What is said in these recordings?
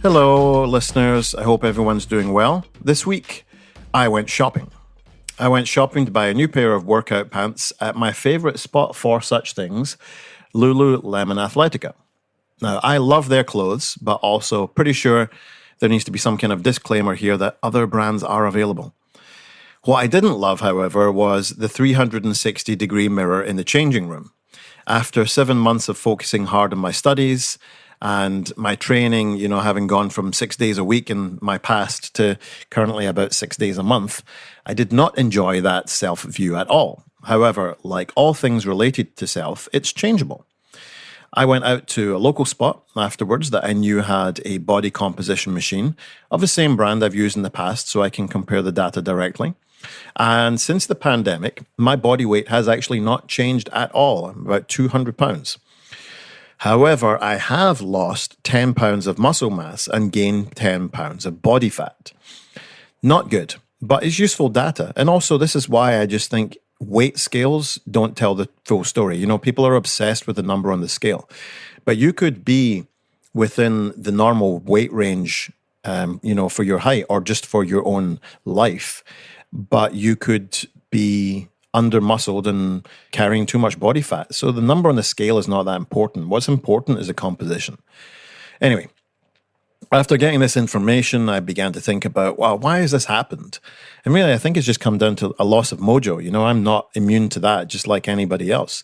Hello, listeners. I hope everyone's doing well. This week, I went shopping. I went shopping to buy a new pair of workout pants at my favorite spot for such things, Lululemon Athletica. Now, I love their clothes, but also pretty sure there needs to be some kind of disclaimer here that other brands are available. What I didn't love, however, was the 360-degree mirror in the changing room. After 7 months of focusing hard on my studies and my training, having gone from 6 days a week in my past to currently about 6 days a month, I did not enjoy that self-view at all. However, like all things related to self, it's changeable. I went out to a local spot afterwards that I knew had a body composition machine of the same brand I've used in the past, so I can compare the data directly. And since the pandemic, my body weight has actually not changed at all. I'm about 200 pounds. However, I have lost 10 pounds of muscle mass and gained 10 pounds of body fat. Not good, but it's useful data. And also, this is why I just think weight scales don't tell the full story. People are obsessed with the number on the scale. But you could be within the normal weight range, for your height or just for your own life. But you could be under-muscled and carrying too much body fat. So the number on the scale is not that important. What's important is the composition. Anyway, after getting this information, I began to think about, why has this happened? And really, I think it's just come down to a loss of mojo. I'm not immune to that, just like anybody else.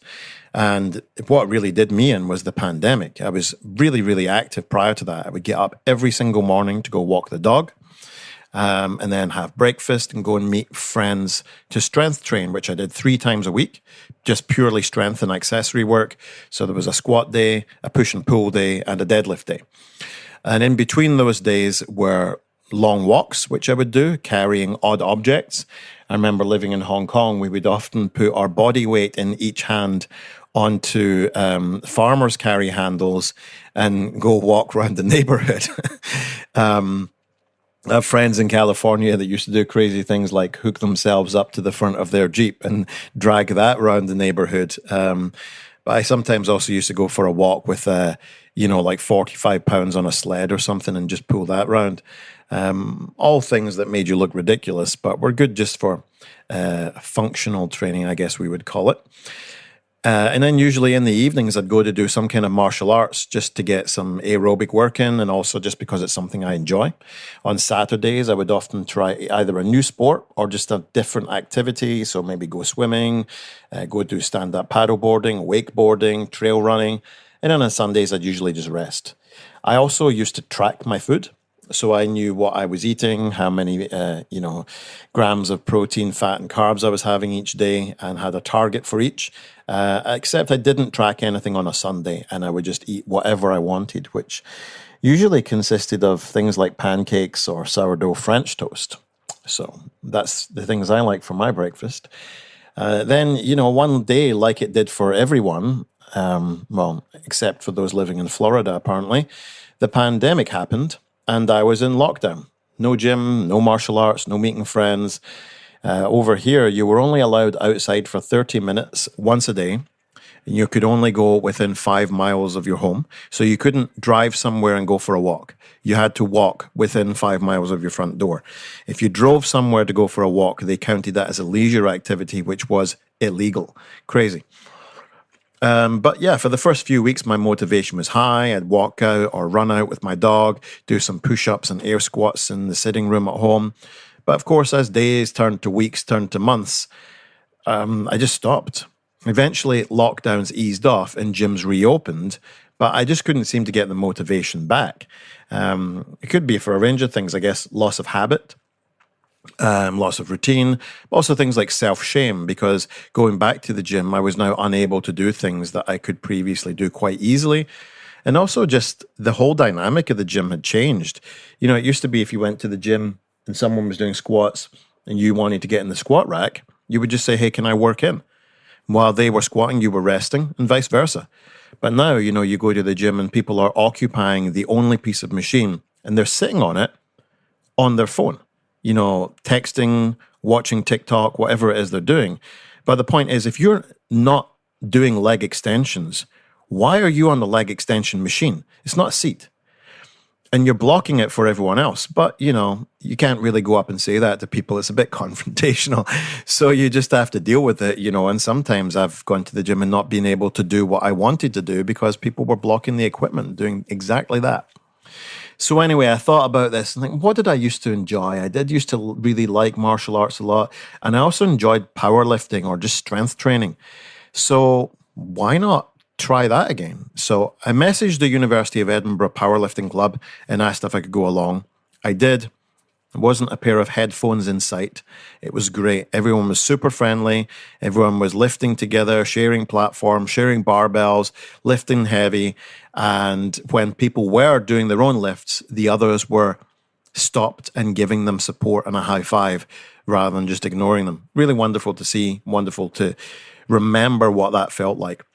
And what really did me in was the pandemic. I was really, really active prior to that. I would get up every single morning to go walk the dog. And then have breakfast and go and meet friends to strength train, which I did 3 times a week, just purely strength and accessory work. So there was a squat day, a push and pull day, and a deadlift day. And in between those days were long walks, which I would do, carrying odd objects. I remember living in Hong Kong, we would often put our body weight in each hand onto farmers' carry handles and go walk around the neighborhood. I have friends in California that used to do crazy things like hook themselves up to the front of their Jeep and drag that around the neighborhood. But I sometimes also used to go for a walk with, like 45 pounds on a sled or something and just pull that around. All things that made you look ridiculous, but were good just for functional training, I guess we would call it. And then usually in the evenings, I'd go to do some kind of martial arts just to get some aerobic work in, and also just because it's something I enjoy. On Saturdays, I would often try either a new sport or just a different activity. So maybe go swimming, go do stand-up paddleboarding, wakeboarding, trail running. And then on Sundays, I'd usually just rest. I also used to track my food. So I knew what I was eating, how many, grams of protein, fat, and carbs I was having each day, and had a target for each. Except I didn't track anything on a Sunday, and I would just eat whatever I wanted, which usually consisted of things like pancakes or sourdough French toast. So that's the things I like for my breakfast. Then, one day, like it did for everyone, except for those living in Florida, apparently, the pandemic happened. And I was in lockdown. No gym, no martial arts, no meeting friends. Over here, you were only allowed outside for 30 minutes once a day. And you could only go within 5 miles of your home. So you couldn't drive somewhere and go for a walk. You had to walk within 5 miles of your front door. If you drove somewhere to go for a walk, they counted that as a leisure activity, which was illegal. Crazy. But yeah, for the first few weeks, my motivation was high. I'd walk out or run out with my dog, do some push-ups and air squats in the sitting room at home. But of course, as days turned to weeks, turned to months, I just stopped. Eventually, lockdowns eased off and gyms reopened, but I just couldn't seem to get the motivation back. It could be for a range of things, I guess, loss of habit. Loss of routine, but also things like self-shame, because going back to the gym, I was now unable to do things that I could previously do quite easily. And also just the whole dynamic of the gym had changed. It used to be if you went to the gym and someone was doing squats and you wanted to get in the squat rack, you would just say, hey, can I work in? While they were squatting, you were resting, and vice versa. But now, you go to the gym and people are occupying the only piece of machine and they're sitting on it on their phone. Texting, watching TikTok, whatever it is they're doing. But the point is, if you're not doing leg extensions, why are you on the leg extension machine? It's not a seat. and you're blocking it for everyone else. But, you can't really go up and say that to people. It's a bit confrontational. So you just have to deal with it, and sometimes I've gone to the gym and not been able to do what I wanted to do because people were blocking the equipment, doing exactly that. So anyway, I thought about this and think, what did I used to enjoy? I did used to really like martial arts a lot. And I also enjoyed powerlifting or just strength training. So why not try that again? So I messaged the University of Edinburgh Powerlifting Club and asked if I could go along. I did. There wasn't a pair of headphones in sight. It was great. Everyone was super friendly. Everyone was lifting together, sharing platforms, sharing barbells, lifting heavy. And when people were doing their own lifts, the others were stopped and giving them support and a high five rather than just ignoring them. Really wonderful to see, wonderful to remember what that felt like.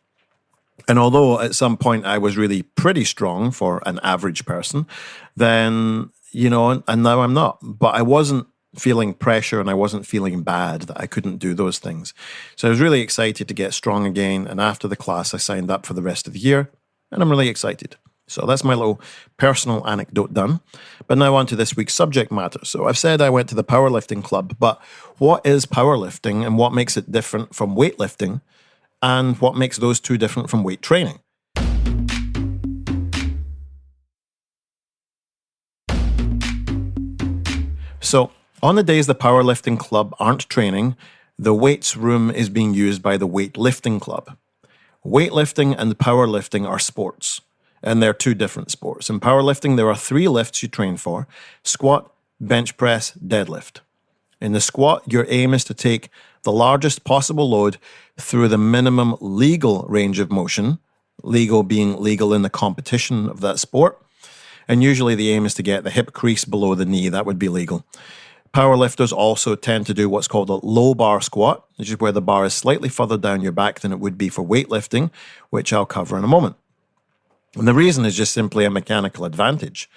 And although at some point I was really pretty strong for an average person, then, and now I'm not. But I wasn't feeling pressure and I wasn't feeling bad that I couldn't do those things. So I was really excited to get strong again. And after the class, I signed up for the rest of the year. And I'm really excited. So that's my little personal anecdote done. But now on to this week's subject matter. So I've said I went to the powerlifting club, but what is powerlifting and what makes it different from weightlifting? And what makes those two different from weight training? So on the days the powerlifting club aren't training, the weights room is being used by the weightlifting club. Weightlifting and powerlifting are sports, and they're two different sports. In powerlifting, there are 3 lifts you train for: squat, bench press, deadlift. In the squat, your aim is to take the largest possible load through the minimum legal range of motion, legal being legal in the competition of that sport. And usually the aim is to get the hip crease below the knee. That would be legal. Powerlifters also tend to do what's called a low bar squat, which is where the bar is slightly further down your back than it would be for weightlifting, which I'll cover in a moment. And the reason is just simply a mechanical advantage.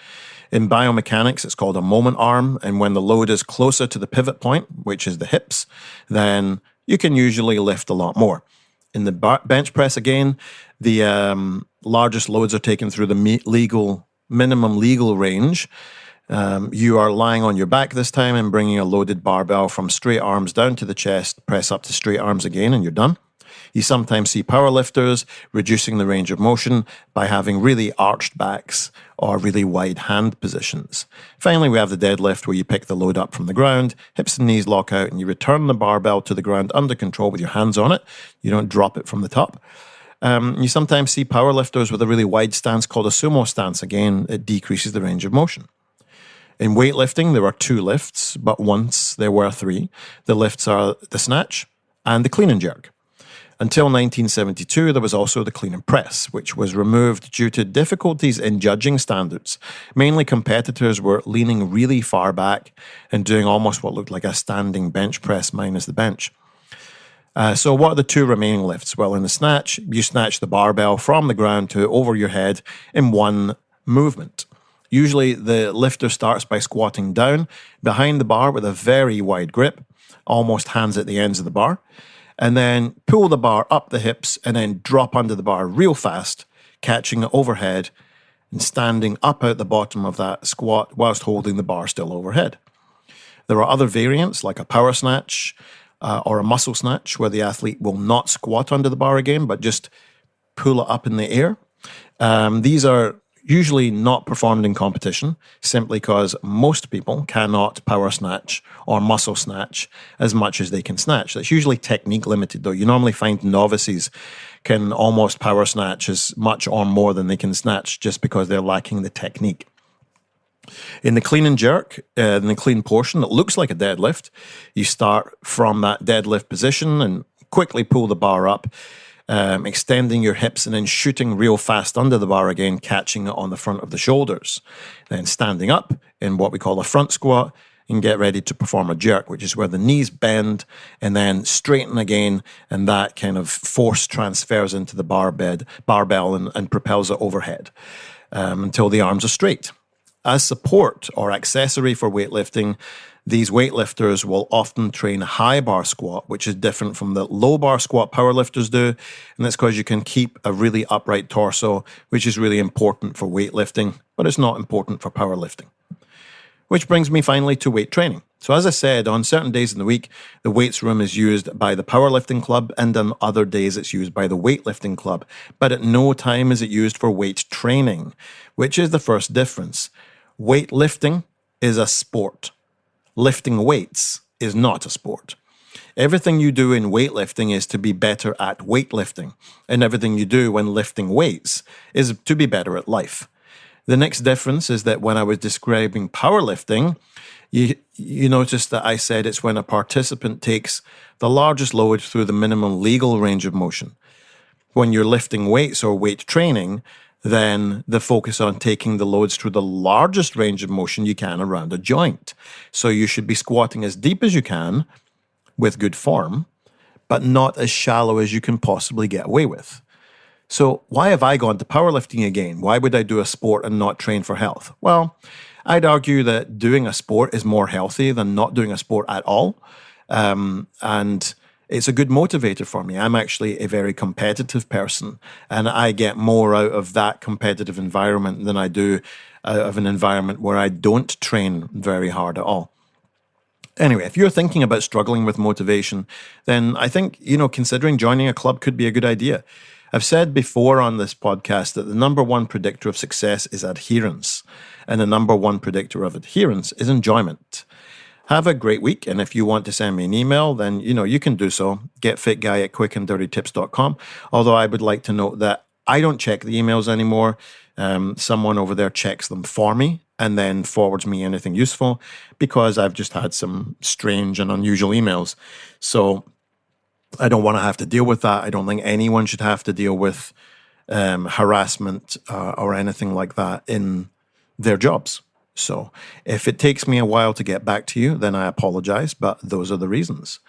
In biomechanics, it's called a moment arm, and when the load is closer to the pivot point, which is the hips, then you can usually lift a lot more. In the bench press, again, the largest loads are taken through the minimum legal range. You are lying on your back this time and bringing a loaded barbell from straight arms down to the chest, press up to straight arms again, and you're done. You sometimes see powerlifters reducing the range of motion by having really arched backs or really wide hand positions. Finally, we have the deadlift where you pick the load up from the ground, hips and knees lock out, and you return the barbell to the ground under control with your hands on it. You don't drop it from the top. You sometimes see powerlifters with a really wide stance called a sumo stance. Again, it decreases the range of motion. In weightlifting, there are 2 lifts, but once there were 3. The lifts are the snatch and the clean and jerk. Until 1972, there was also the clean and press, which was removed due to difficulties in judging standards. Mainly competitors were leaning really far back and doing almost what looked like a standing bench press minus the bench. So what are the 2 remaining lifts? Well, in the snatch, you snatch the barbell from the ground to over your head in one movement. Usually the lifter starts by squatting down behind the bar with a very wide grip, almost hands at the ends of the bar, and then pull the bar up the hips and then drop under the bar real fast, catching it overhead and standing up out the bottom of that squat whilst holding the bar still overhead. There are other variants like a power snatch or a muscle snatch where the athlete will not squat under the bar again, but just pull it up in the air. These are usually not performed in competition simply because most people cannot power snatch or muscle snatch as much as they can snatch. That's usually technique limited, though. You normally find novices can almost power snatch as much or more than they can snatch just because they're lacking the technique. In the clean and jerk, in the clean portion that looks like a deadlift, you start from that deadlift position and quickly pull the bar up, extending your hips and then shooting real fast under the bar again, catching it on the front of the shoulders. Then standing up in what we call a front squat and get ready to perform a jerk, which is where the knees bend and then straighten again, and that kind of force transfers into the barbell and propels it overhead until the arms are straight. As support or accessory for weightlifting, These weightlifters will often train high bar squat, which is different from the low bar squat powerlifters do. And that's because you can keep a really upright torso, which is really important for weightlifting, but it's not important for powerlifting. Which brings me finally to weight training. So as I said, on certain days in the week, the weights room is used by the powerlifting club, and on other days it's used by the weightlifting club. But at no time is it used for weight training, which is the first difference. Weightlifting is a sport. Lifting weights is not a sport. Everything you do in weightlifting is to be better at weightlifting, and everything you do when lifting weights is to be better at life. The next difference is that when I was describing powerlifting, you notice that I said it's when a participant takes the largest load through the minimum legal range of motion. When you're lifting weights or weight training, then the focus on taking the loads through the largest range of motion you can around a joint. So you should be squatting as deep as you can with good form, but not as shallow as you can possibly get away with. So why have I gone to powerlifting again? Why would I do a sport and not train for health? Well, I'd argue that doing a sport is more healthy than not doing a sport at all. And it's a good motivator for me. I'm actually a very competitive person, and I get more out of that competitive environment than I do out of an environment where I don't train very hard at all. Anyway, if you're thinking about struggling with motivation, then I think, considering joining a club could be a good idea. I've said before on this podcast that the number one predictor of success is adherence, and the number one predictor of adherence is enjoyment. Have a great week, and if you want to send me an email, then you can do so. getfitguy@quickanddirtytips.com. Although I would like to note that I don't check the emails anymore. Someone over there checks them for me and then forwards me anything useful, because I've just had some strange and unusual emails. So I don't want to have to deal with that. I don't think anyone should have to deal with harassment or anything like that in their jobs. So if it takes me a while to get back to you, then I apologize, but those are the reasons.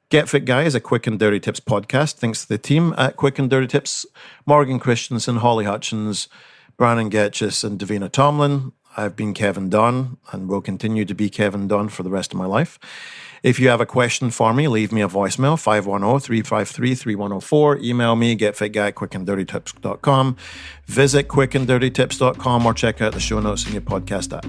Get Fit Guy is a Quick and Dirty Tips podcast. Thanks to the team at Quick and Dirty Tips, Morgan Christensen, Holly Hutchins, Brannon Getchis, and Davina Tomlin. I've been Kevin Dunn and will continue to be Kevin Dunn for the rest of my life. If you have a question for me, leave me a voicemail, 510-353-3104. Email me, getfitguy@quickanddirtytips.com. Visit quickanddirtytips.com or check out the show notes in your podcast app.